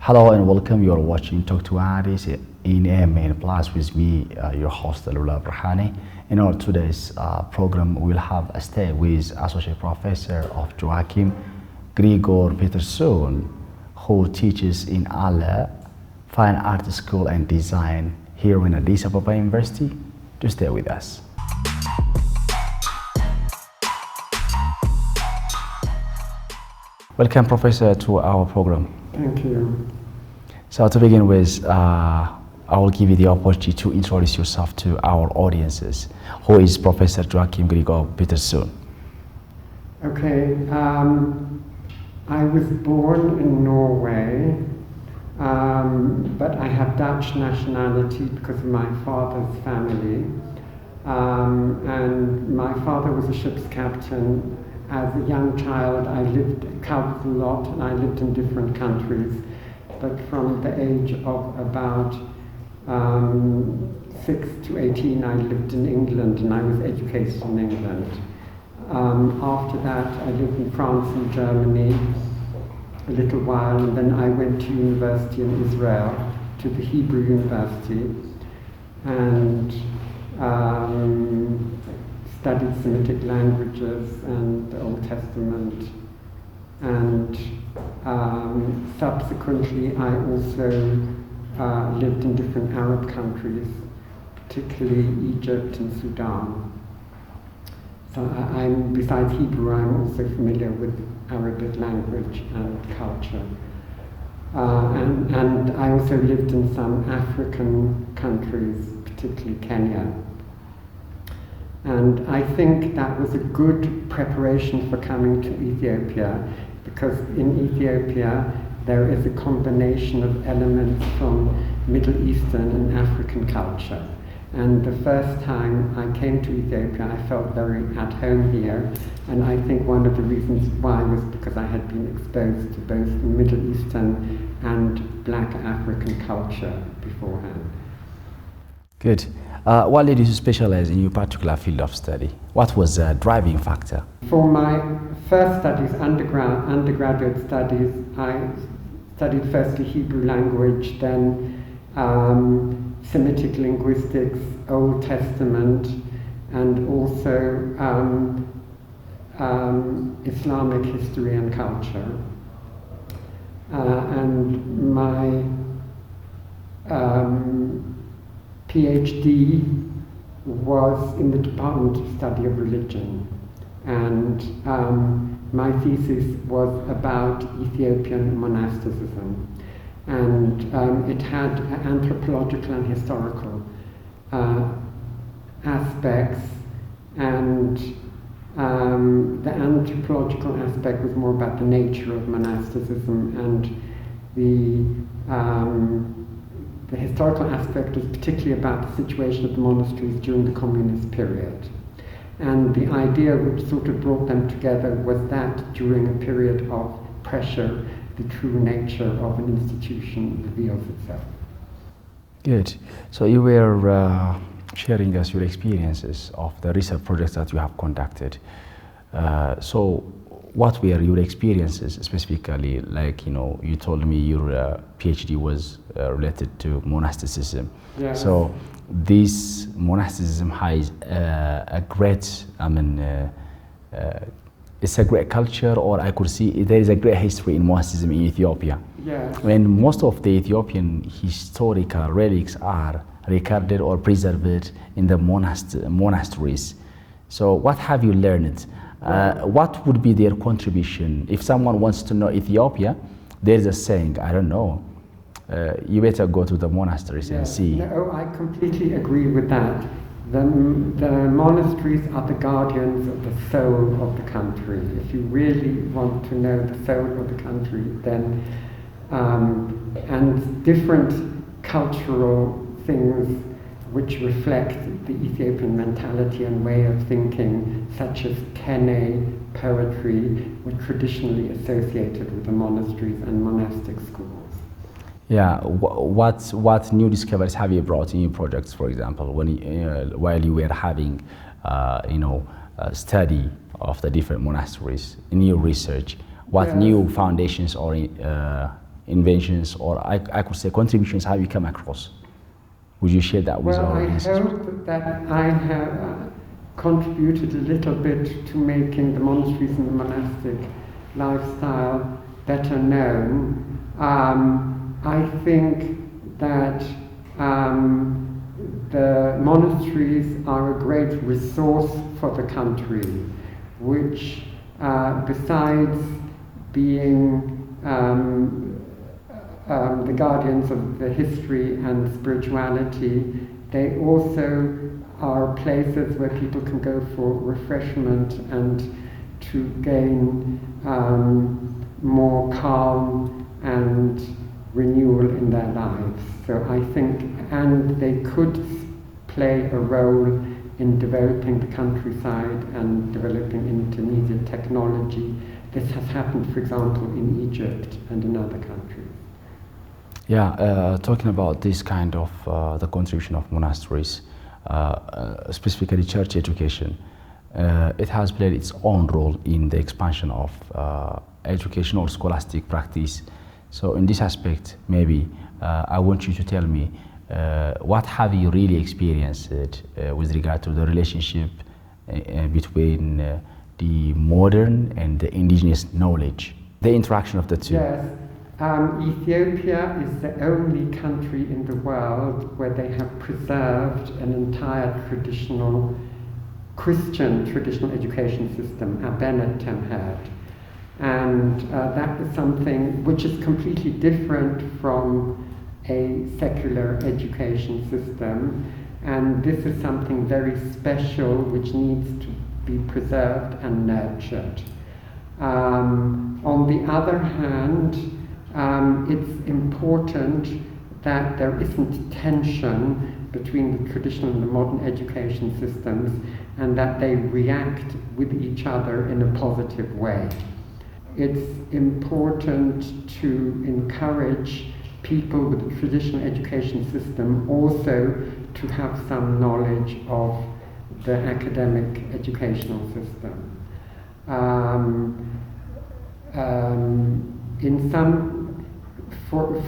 Hello and welcome. You are watching Talk to Addis in AMN Plus with me, your host Alula Brahani. In our today's program, we'll have a stay with Associate Professor of Joachim Gregor Peterson, who teaches in ALA Fine Art School and Design here in Addis Ababa University. To stay with us. Welcome, Professor, to our program. Thank you. So to begin with, I will give you the opportunity to introduce yourself to our audiences. Who is Professor Joachim Gregor Peterson? Okay, I was born in Norway, but I have Dutch nationality because of my father's family. And my father was a ship's captain. As a young child, I traveled a lot, and I lived in different countries. But from the age of about 6 to 18, I lived in England, and I was educated in England. After that, I lived in France and Germany a little while, and then I went to university in Israel, to the Hebrew University, and studied Semitic languages and the Old Testament, and subsequently I also lived in different Arab countries, particularly Egypt and Sudan. So besides Hebrew, I'm also familiar with Arabic language and culture. And I also lived in some African countries, particularly Kenya. And I think that was a good preparation for coming to Ethiopia, because in Ethiopia there is a combination of elements from Middle Eastern and African culture. And the first time I came to Ethiopia, I felt very at home here, and I think one of the reasons why was because I had been exposed to both Middle Eastern and Black African culture beforehand. Good. What led you to specialize in your particular field of study? What was the driving factor? For my first studies, undergraduate studies, I studied firstly Hebrew language, then Semitic linguistics, Old Testament, and also Islamic history and culture. And my PhD was in the Department of Study of Religion, and my thesis was about Ethiopian monasticism, and it had anthropological and historical aspects, and the anthropological aspect was more about the nature of monasticism, and the historical aspect was particularly about the situation of the monasteries during the communist period. And the idea which sort of brought them together was that during a period of pressure, the true nature of an institution reveals itself. Good. So you were sharing us your experiences of the research projects that you have conducted. So what were your experiences specifically? Like, you told me your PhD was related to monasticism. Yes. So this monasticism has a great, it's a great culture, or I could see there is a great history in monasticism in Ethiopia. Yes. When most of the Ethiopian historical relics are recorded or preserved in the monasteries. So what have you learned? What would be their contribution? If someone wants to know Ethiopia, there's a saying, I don't know, you better go to the monasteries and see. No, I completely agree with that. The monasteries are the guardians of the soul of the country. If you really want to know the soul of the country, then, and different cultural things which reflect the Ethiopian mentality and way of thinking, such as kene, poetry, were traditionally associated with the monasteries and monastic schools. Yeah, what new discoveries have you brought in your projects, for example, when while you were having, a study of the different monasteries in your research? What new foundations or inventions, or I could say contributions have you come across? Would you share that with our audience? Well, I hope that I have contributed a little bit to making the monasteries and the monastic lifestyle better known. I think that the monasteries are a great resource for the country, which besides being the guardians of the history and spirituality, they also are places where people can go for refreshment and to gain more calm and renewal in their lives. So I think, and they could play a role in developing the countryside and developing intermediate technology. This has happened, for example, in Egypt and in other countries. Yeah, talking about this kind of the contribution of monasteries, specifically church education, it has played its own role in the expansion of education or scholastic practice. So in this aspect, maybe I want you to tell me what have you really experienced with regard to the relationship between the modern and the indigenous knowledge, the interaction of the two. Yes. Ethiopia is the only country in the world where they have preserved an entire Christian traditional education system, AMN-English. And that is something which is completely different from a secular education system. And this is something very special which needs to be preserved and nurtured. On the other hand, it's important that there isn't tension between the traditional and the modern education systems, and that they react with each other in a positive way. It's important to encourage people with the traditional education system also to have some knowledge of the academic educational system.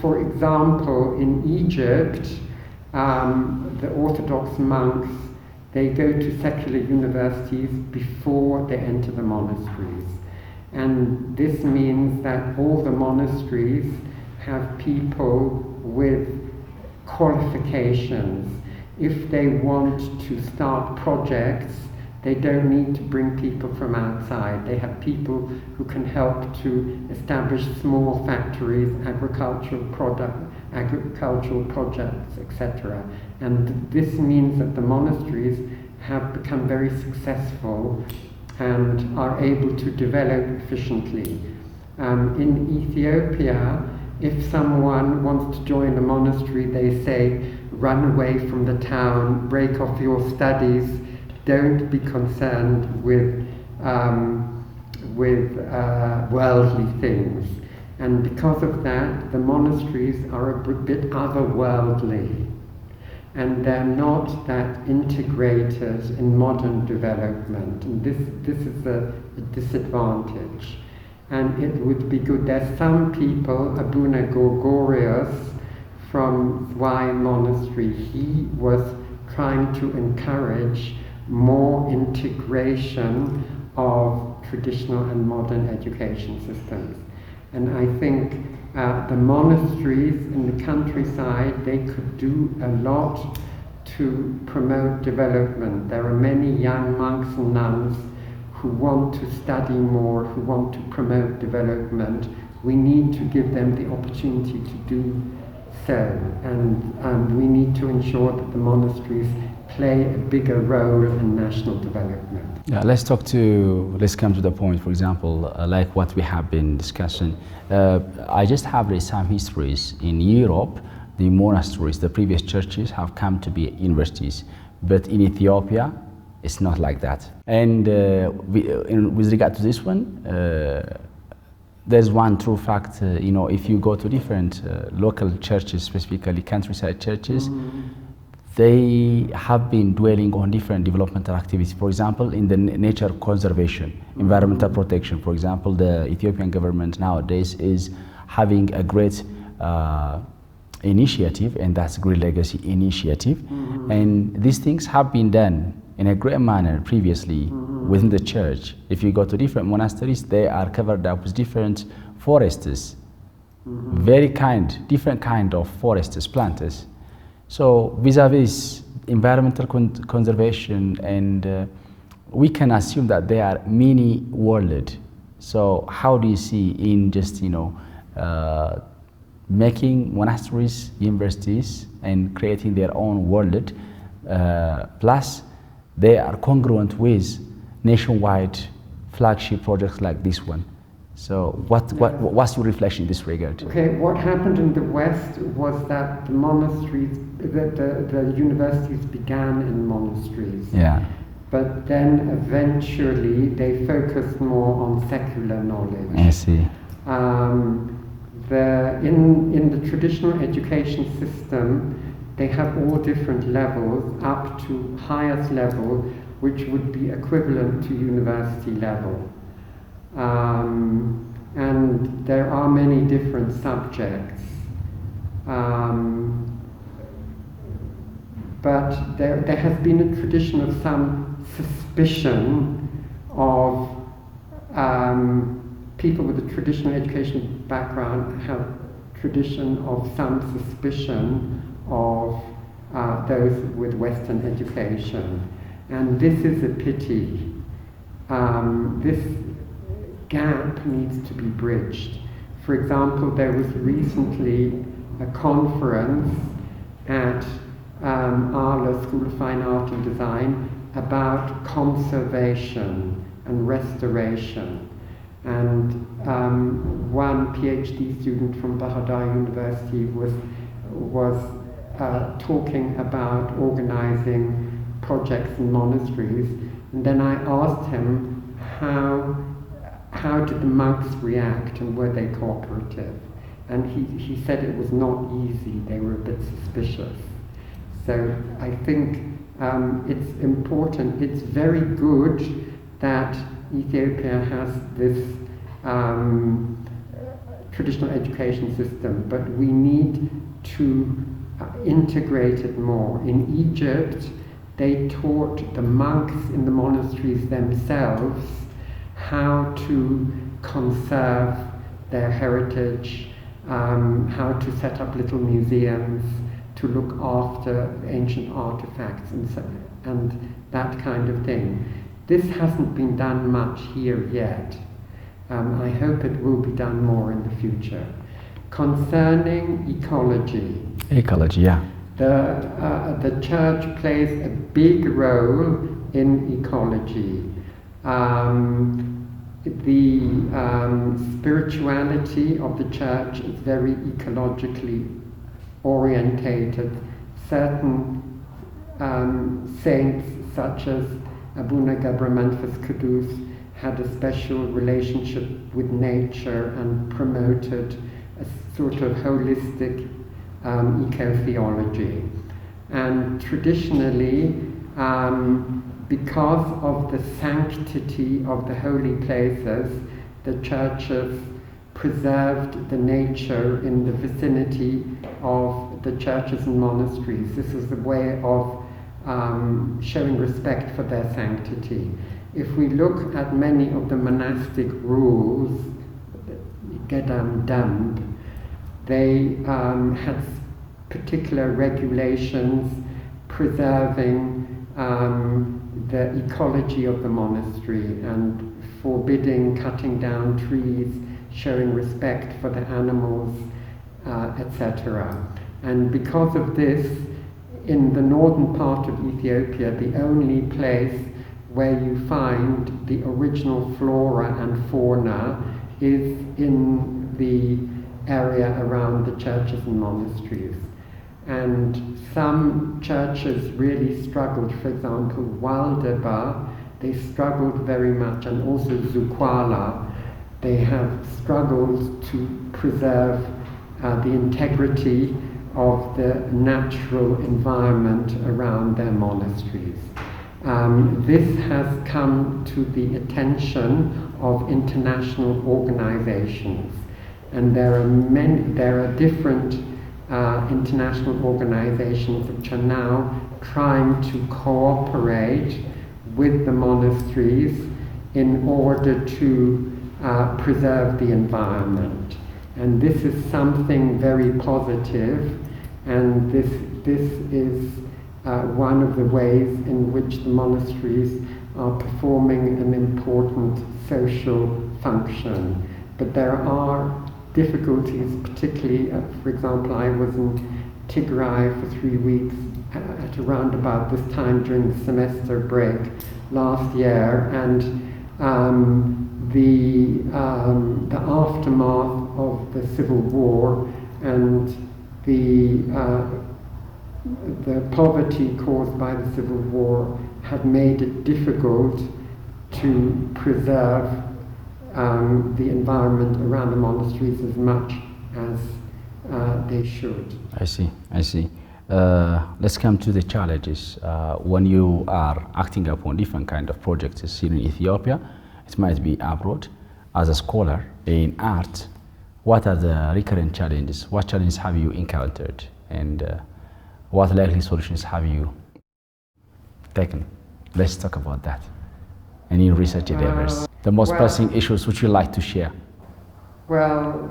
For example, in Egypt, the Orthodox monks, they go to secular universities before they enter the monasteries. And this means that all the monasteries have people with qualifications. If they want to start projects, they don't need to bring people from outside. They have people who can help to establish small factories, agricultural projects, etc. And this means that the monasteries have become very successful and are able to develop efficiently. In Ethiopia, if someone wants to join a monastery, they say, run away from the town, break off your studies, don't be concerned with worldly things. And because of that, the monasteries are a bit otherworldly, and they're not that integrated in modern development. And this is a disadvantage. And it would be good. There's some people, Abuna Gregorius from Zwei Monastery, he was trying to encourage more integration of traditional and modern education systems. And I think the monasteries in the countryside, they could do a lot to promote development. There are many young monks and nuns who want to study more, who want to promote development. We need to give them the opportunity to do so, and we need to ensure that the monasteries play a bigger role in national development. Yeah, let's come to the point, for example, like what we have been discussing. I just have read some histories in Europe. The monasteries, the previous churches have come to be universities, but in Ethiopia, it's not like that. And with regard to this one, there's one true fact, if you go to different local churches, specifically countryside churches, they have been dwelling on different developmental activities. For example, in the nature conservation, environmental protection. For example, the Ethiopian government nowadays is having a great initiative, and that's Great Legacy Initiative. And these things have been done in a great manner previously within the church. If you go to different monasteries, they are covered up with different foresters, different kind of foresters, planters. So vis-a-vis environmental conservation, and we can assume that they are mini world. So how do you see in just making monasteries, universities, and creating their own world, plus they are congruent with nationwide flagship projects like this one? So what's your reflection in this regard? Okay, what happened in the West was that the monasteries, the universities began in monasteries. Yeah. But then eventually they focused more on secular knowledge. I see. In the traditional education system, they have all different levels up to highest level, which would be equivalent to university level. And there are many different subjects. But there has been a tradition of some suspicion of people with a traditional education background have tradition of some suspicion of those with Western education. And this is a pity. This gap needs to be bridged. For example, there was recently a conference at Arla School of Fine Art and Design about conservation and restoration. And one PhD student from Bahadar University was talking about organizing projects in monasteries. And then I asked him how did the monks react and were they cooperative? And he said it was not easy, they were a bit suspicious. So I think it's important, it's very good that Ethiopia has this traditional education system, but we need to integrate it more. In Egypt, they taught the monks in the monasteries themselves how to conserve their heritage, how to set up little museums, to look after ancient artifacts and that kind of thing. This hasn't been done much here yet. I hope it will be done more in the future. Concerning ecology. Ecology, yeah. The church plays a big role in ecology. The spirituality of the church is very ecologically orientated. Certain saints such as Abuna Gabramanfas Kudus had a special relationship with nature and promoted a sort of holistic eco-theology. And traditionally, because of the sanctity of the holy places, the churches preserved the nature in the vicinity of the churches and monasteries. This is a way of showing respect for their sanctity. If we look at many of the monastic rules, Gedam Damb, they had particular regulations preserving the ecology of the monastery and forbidding cutting down trees, showing respect for the animals, etc. And because of this, in the northern part of Ethiopia, the only place where you find the original flora and fauna is in the area around the churches and monasteries. And some churches really struggled. For example, Waldeba, they struggled very much, and also Zukwala, they have struggled to preserve the integrity of the natural environment around their monasteries. This has come to the attention of international organizations, and there are different international organizations which are now trying to cooperate with the monasteries in order to preserve the environment. And this is something very positive, and this is one of the ways in which the monasteries are performing an important social function. But there are difficulties, particularly, for example, I was in Tigray for 3 weeks at around about this time during the semester break last year, and the aftermath of the civil war and the poverty caused by the civil war have made it difficult to preserve the environment around the monasteries as much as they should. I see. Let's come to the challenges. When you are acting upon different kind of projects here in Ethiopia, it might be abroad, as a scholar in art, what are the recurrent challenges? What challenges have you encountered? And what likely solutions have you taken? Let's talk about that. And in research endeavors, the most pressing issues which you like to share. Well,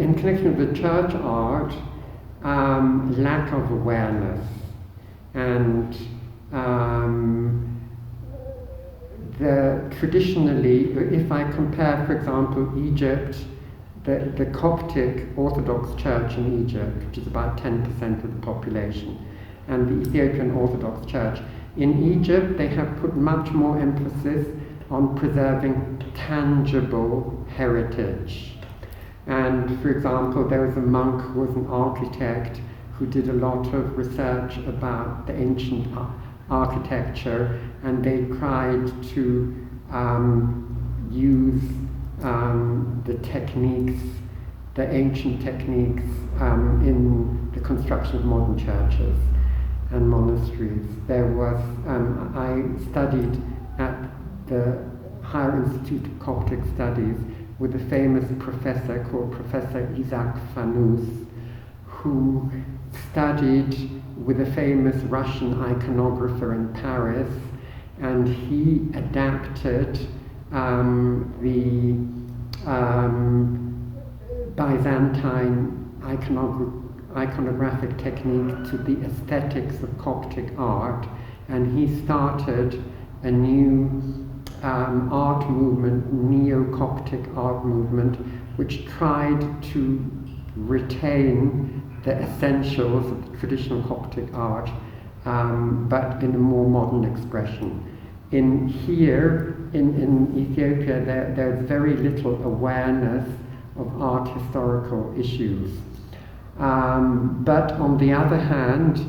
in connection with the church art, lack of awareness, and traditionally, if I compare, for example, Egypt, the Coptic Orthodox Church in Egypt, which is about 10% of the population, and the Ethiopian Orthodox Church. In Egypt, they have put much more emphasis on preserving tangible heritage. And for example, there was a monk who was an architect who did a lot of research about the ancient architecture, and they tried to use the techniques, the ancient techniques in the construction of modern churches and monasteries. There was, I studied at the Higher Institute of Coptic Studies with a famous professor called Professor Isaac Fanous, who studied with a famous Russian iconographer in Paris, and he adapted the Byzantine iconographic technique to the aesthetics of Coptic art, and he started a new art movement, neo-Coptic art movement, which tried to retain the essentials of the traditional Coptic art, but in a more modern expression. In Ethiopia, there's very little awareness of art historical issues. But on the other hand,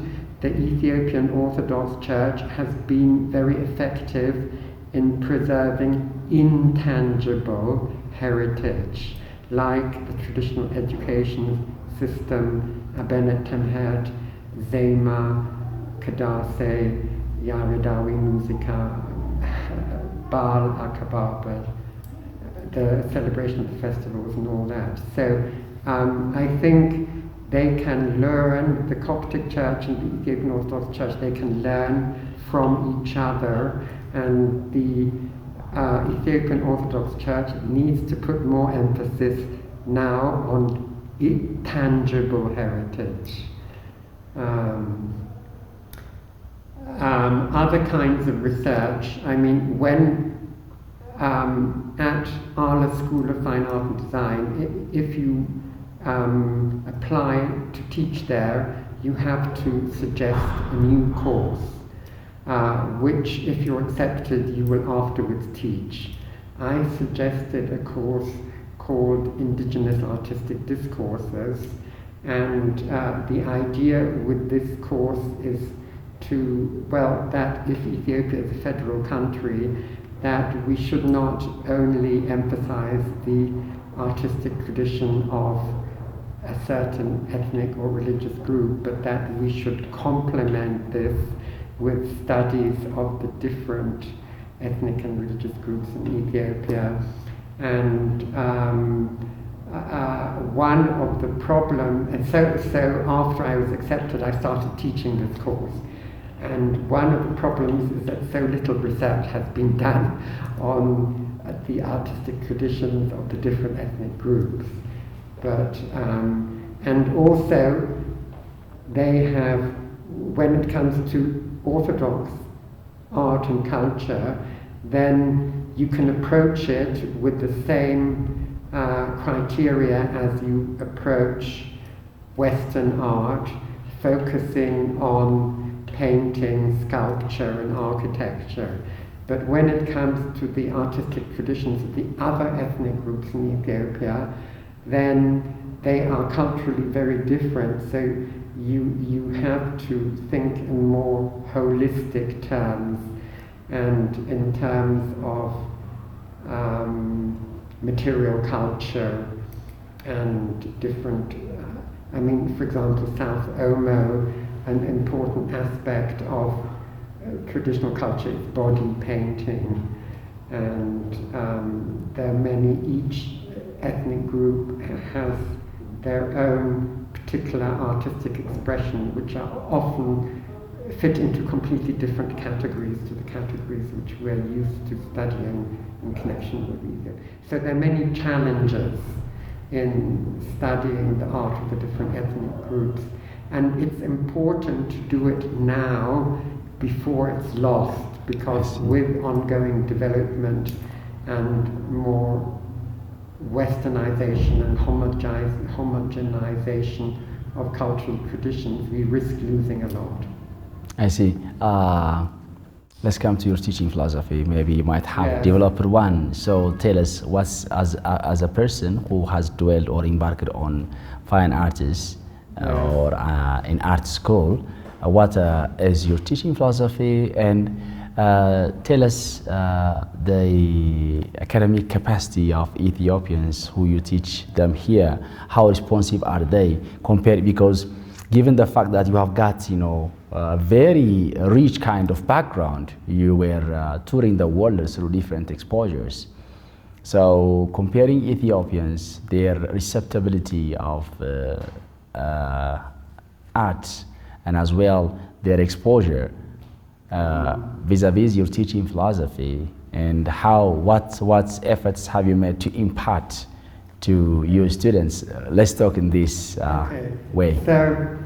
the Ethiopian Orthodox Church has been very effective in preserving intangible heritage, like the traditional education system, Abenet Temhed, Zema, Kadase, Yaredawi Musica, Baal Akababa, the celebration of the festivals and all that. So I think they can learn, the Coptic Church and the Ethiopian Orthodox Church, they can learn from each other, and the Ethiopian Orthodox Church needs to put more emphasis now on tangible heritage. Other kinds of research, I mean, when at Arla School of Fine Art and Design, if you apply to teach there, you have to suggest a new course, which, if you're accepted, you will afterwards teach. I suggested a course called Indigenous Artistic Discourses, and the idea with this course is to, well, that if Ethiopia is a federal country, that we should not only emphasize the artistic tradition of a certain ethnic or religious group, but that we should complement this with studies of the different ethnic and religious groups in Ethiopia. And one of the problems, and so after I was accepted, I started teaching this course. And one of the problems is that so little research has been done on the artistic traditions of the different ethnic groups. But, and also, they have, when it comes to Orthodox art and culture, then you can approach it with the same criteria as you approach Western art, focusing on painting, sculpture and architecture. But when it comes to the artistic traditions of the other ethnic groups in Ethiopia, then they are culturally very different. So you have to think in more holistic terms and in terms of material culture and different, I mean, for example, South Omo, an important aspect of traditional culture is body painting, and there are many, each ethnic group has their own particular artistic expression, which are often fit into completely different categories to the categories which we're used to studying in connection with Ethiopia. So there are many challenges in studying the art of the different ethnic groups, and it's important to do it now before it's lost, because with ongoing development and more westernization and homogenization of cultural traditions, we risk losing a lot. I see. Let's come to your teaching philosophy. Maybe you might have developed one. So tell us, what's, as a person who has dwelled or embarked on fine arts or in art school, what is your teaching philosophy? And tell us the academic capacity of Ethiopians who you teach them here. How responsive are they compared? Because given the fact that you have got, you know, a very rich kind of background, you were touring the world through different exposures. So comparing Ethiopians, their receptibility of art, and as well their exposure vis-a-vis your teaching philosophy, and what efforts have you made to impart to your students? Let's talk in this way. So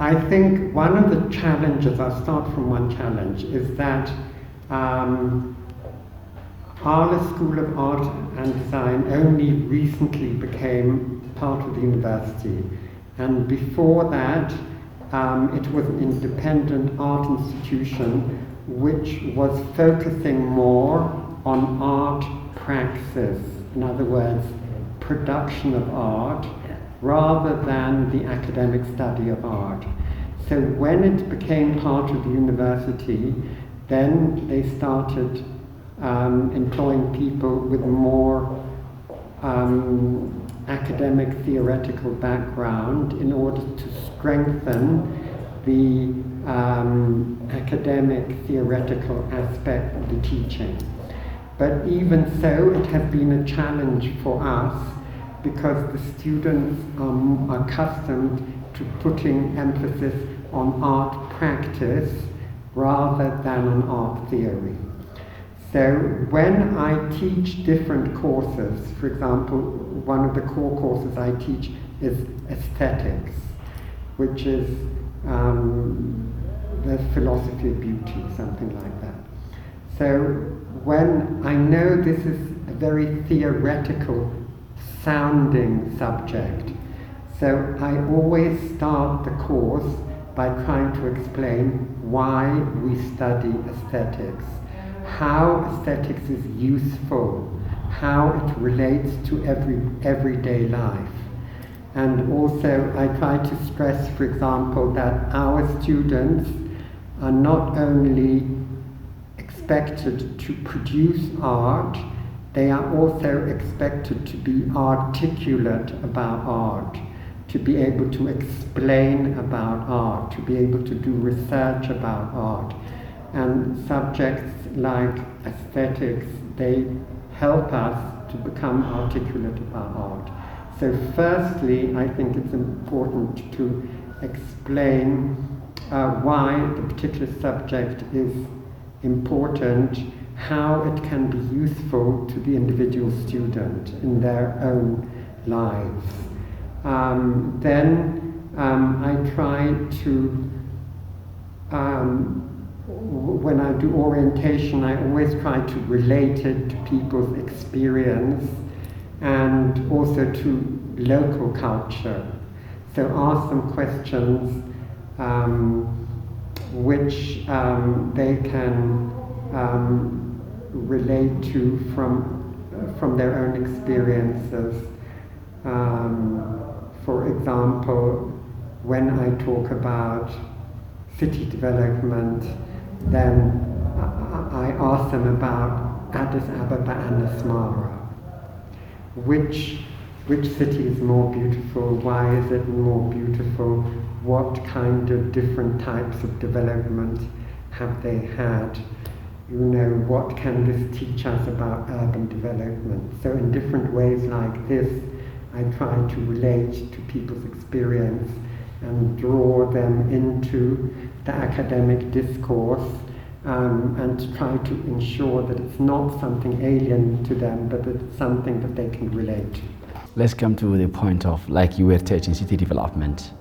I think one of the challenges, I'll start from one challenge, is that Arles School of Art and Design only recently became part of the university, and before that it was an independent art institution which was focusing more on art praxis, in other words, production of art, rather than the academic study of art. So when it became part of the university, then they started employing people with more academic theoretical background in order to strengthen the academic theoretical aspect of the teaching. But even so, it has been a challenge for us, because the students are accustomed to putting emphasis on art practice rather than on art theory. So when I teach different courses, for example, one of the core courses I teach is aesthetics, which is the philosophy of beauty, something like that. So when I know this is a very theoretical sounding subject, so I always start the course by trying to explain why we study aesthetics, how aesthetics is useful, how it relates to everyday life. And also I try to stress, for example, that our students are not only expected to produce art, they are also expected to be articulate about art, to be able to explain about art, to be able to do research about art. And subjects like aesthetics, they help us to become articulate about art. So firstly, I think it's important to explain why the particular subject is important, how it can be useful to the individual student in their own lives. Then I try to, when I do orientation, I always try to relate it to people's experience and also to local culture. So ask them questions which they can relate to from their own experiences. For example, when I talk about city development, then I ask them about Addis Ababa and Asmara. Which city is more beautiful? Why is it more beautiful? What kind of different types of development have they had? You know, what can this teach us about urban development? So in different ways like this, I try to relate to people's experience and draw them into the academic discourse, and to try to ensure that it's not something alien to them, but that it's something that they can relate to. Let's come to the point of, like you were teaching city development.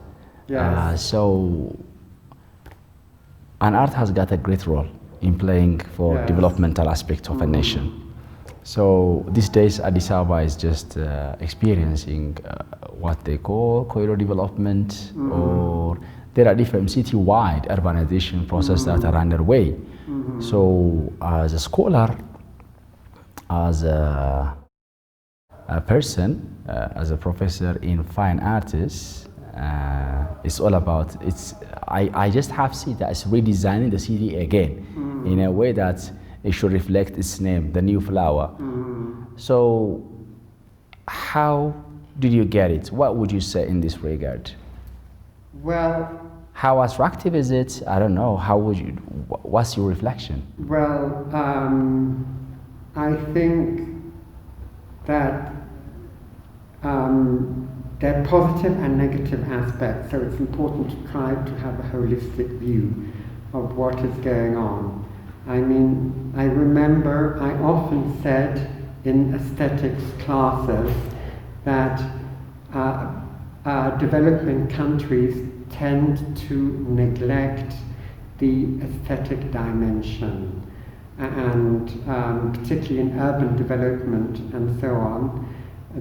Yes. So an art has got a great role in playing for Yes. developmental aspect of a nation. So these days Addis Ababa is just experiencing what they call corridor development, or there are different city-wide urbanization processes that are underway. So as a scholar, as a person, as a professor in fine arts, it's all about, I just have seen that it's redesigning the city again in a way that it should reflect its name, the new flower. So how did you get it? What would you say in this regard? Well, how attractive is it? I don't know. How would you, what's your reflection? well, I think that there are positive and negative aspects, so it's important to try to have a holistic view of what is going on. I mean, I remember I often said in aesthetics classes that developing countries tend to neglect the aesthetic dimension, and particularly in urban development and so on,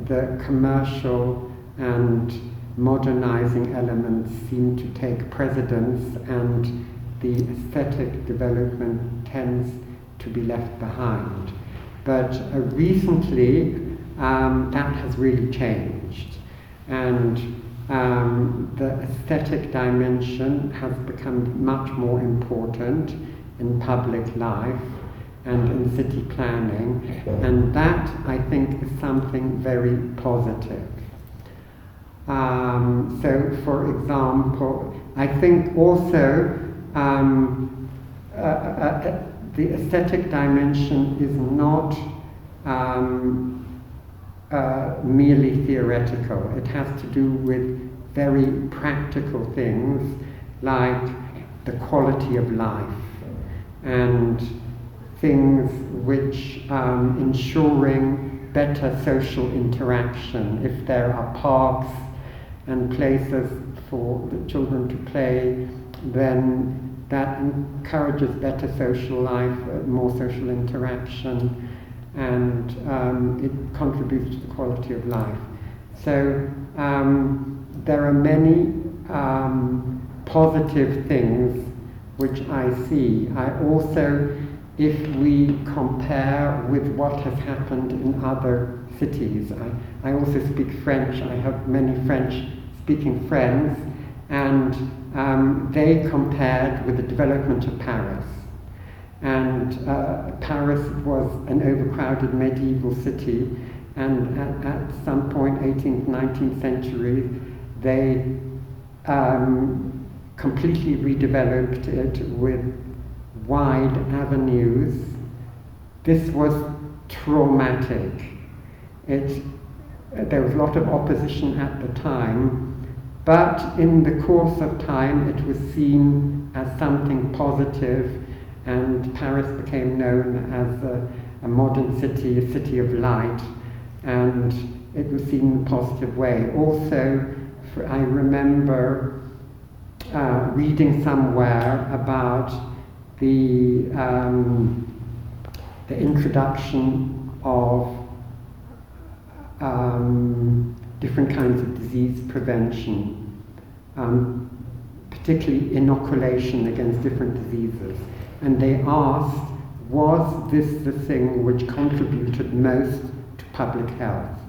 the commercial and modernizing elements seem to take precedence, and the aesthetic development tends to be left behind. But recently that has really changed, and the aesthetic dimension has become much more important in public life and in city planning, and that, I think, is something very positive. So, for example, I think also the aesthetic dimension is not merely theoretical. It has to do with very practical things like the quality of life and things which ensuring better social interaction. If there are parks and places for the children to play, then that encourages better social life, more social interaction, and it contributes to the quality of life. So there are many positive things which I see. I also, if we compare with what has happened in other cities, I also speak French. I have many French-speaking friends, and they compared with the development of Paris. And Paris was an overcrowded medieval city, and at some point, 18th, 19th century, they completely redeveloped it with wide avenues, this was traumatic. There was a lot of opposition at the time, but in the course of time it was seen as something positive, and Paris became known as a modern city, a city of light, and it was seen in a positive way. Also, I remember reading somewhere about the introduction of different kinds of disease prevention, particularly inoculation against different diseases. And they asked, was this the thing which contributed most to public health?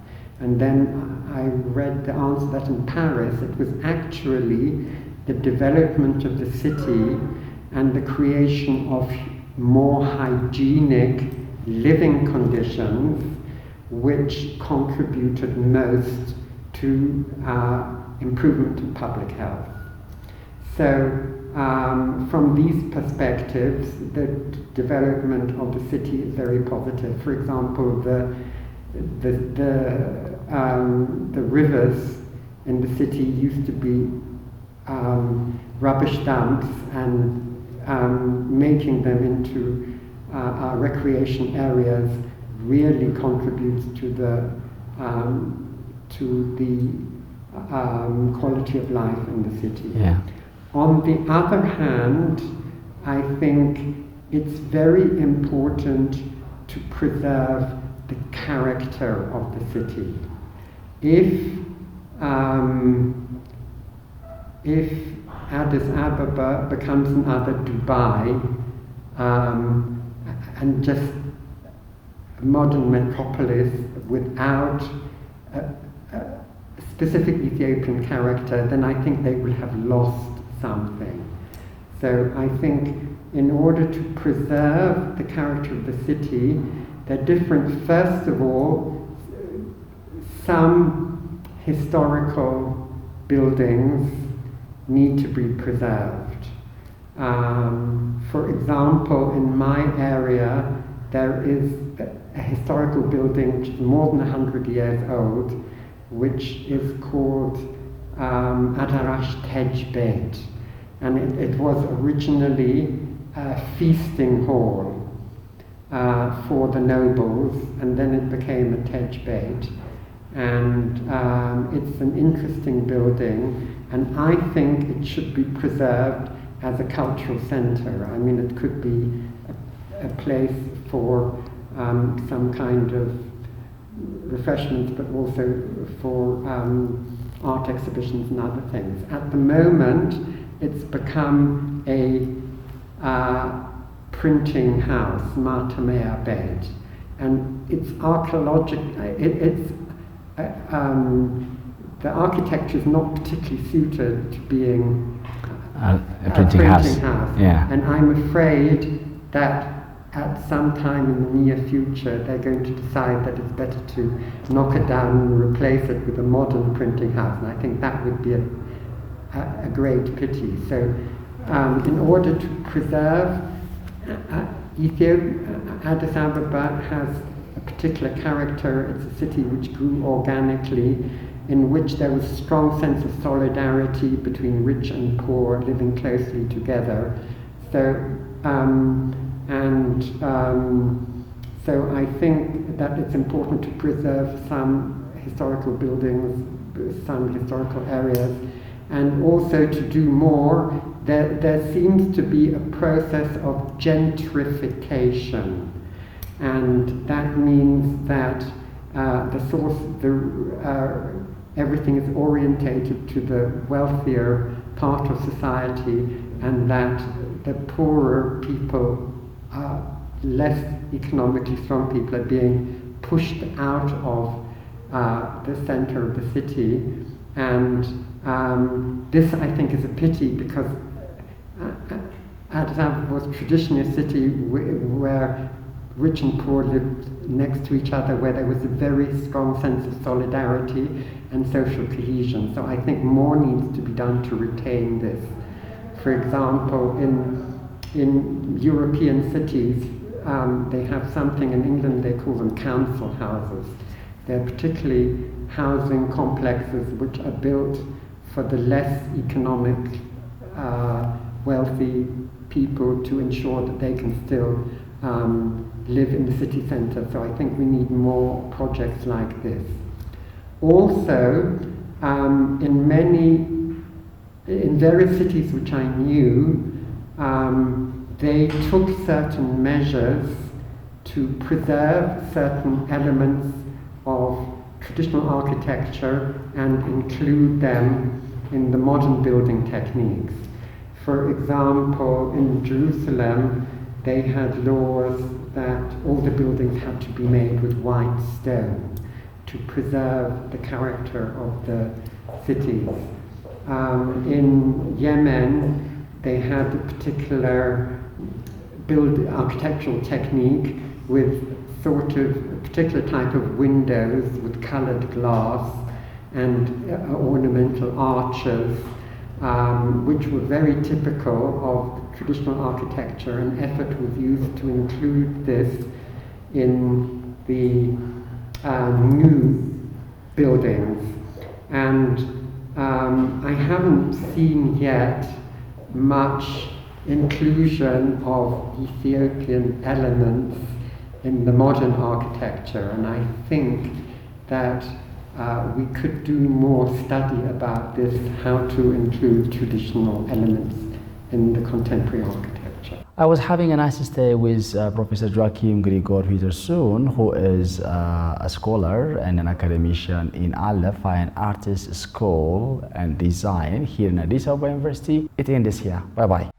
And then I read the answer that in Paris it was actually the development of the city and the creation of more hygienic living conditions which contributed most to improvement in public health. So from these perspectives, the development of the city is very positive. For example, the rivers in the city used to be rubbish dumps, and making them into recreation areas really contributes to the quality of life in the city. Yeah. On the other hand, I think it's very important to preserve the character of the city. If Addis Ababa becomes another Dubai, and just a modern metropolis without a specific Ethiopian character, then I think they will have lost something. So I think in order to preserve the character of the city, they're different. First of all, some historical buildings need to be preserved. For example, in my area, there is a historical building which is more than 100 years old, which is called Adarash Tej Beit, and it was originally a feasting hall for the nobles, and then it became a Tej Beit, and it's an interesting building, and I think it should be preserved as a cultural center. I mean, it could be a place for some kind of refreshment, but also for art exhibitions and other things. At the moment, it's become a printing house, Matamea Bed, and it's archaeological. The architecture is not particularly suited to being a printing house. Yeah. And I'm afraid that at some time in the near future they're going to decide that it's better to knock it down and replace it with a modern printing house, and I think that would be a great pity. So in order to preserve Ethiopia, Addis Ababa has a particular character. It's a city which grew organically, in which there was a strong sense of solidarity between rich and poor living closely together. So I think that it's important to preserve some historical buildings, some historical areas, and also to do more. There seems to be a process of gentrification, and that means that everything is orientated to the wealthier part of society, and that the poorer people, less economically strong people, are being pushed out of the center of the city. And this, I think, is a pity, because Addis Ababa was traditionally a city where rich and poor lived next to each other, where there was a very strong sense of solidarity and social cohesion. So I think more needs to be done to retain this. For example, in European cities, they have something in England, they call them council houses. They're particularly housing complexes which are built for the less economic, wealthy people to ensure that they can still live in the city centre. So I think we need more projects like this. Also, in various cities which I knew, they took certain measures to preserve certain elements of traditional architecture and include them in the modern building techniques. For example, in Jerusalem, they had laws that all the buildings had to be made with white stone to preserve the character of the cities. In Yemen, they had a particular architectural technique with sort of a particular type of windows with coloured glass and ornamental arches, which were very typical of traditional architecture, and effort was used to include this in the new buildings. And I haven't seen yet much inclusion of Ethiopian elements in the modern architecture, and I think that we could do more study about this, how to include traditional elements in the contemporary architecture. I was having a nice stay with Professor Joachim Grigor Peterson, who is a scholar and an academician in Al Fine Artist School and Design here in Addis Ababa University. It ends here. Bye-bye.